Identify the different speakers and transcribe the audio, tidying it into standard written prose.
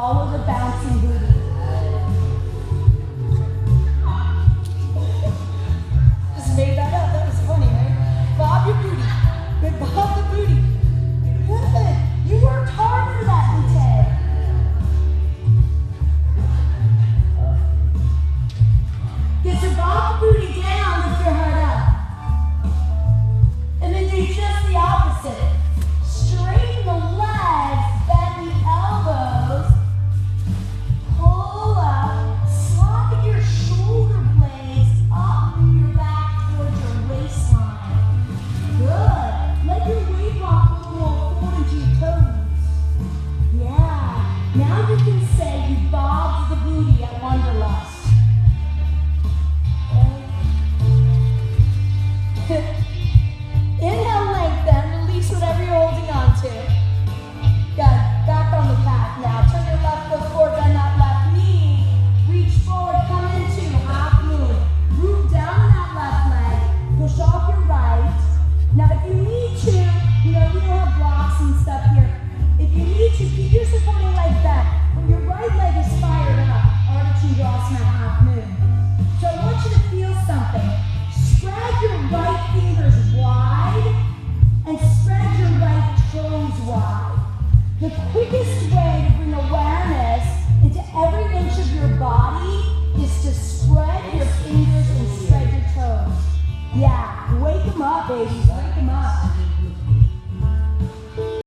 Speaker 1: follow the bouncing booty. Just made that up. That was funny, right? Bob your booty. Good bob the booty. Good. You worked hard for that, Lieutenant. Get your bob the booty down, lift your heart up. And then do just the opposite. Straighten the legs, bend the elbows, pull up, slide your shoulder blades up through your back towards your waistline. Good. Let your weight rock roll forward into your toes. Yeah. Now you can say you bobbed the booty at Wanderlust.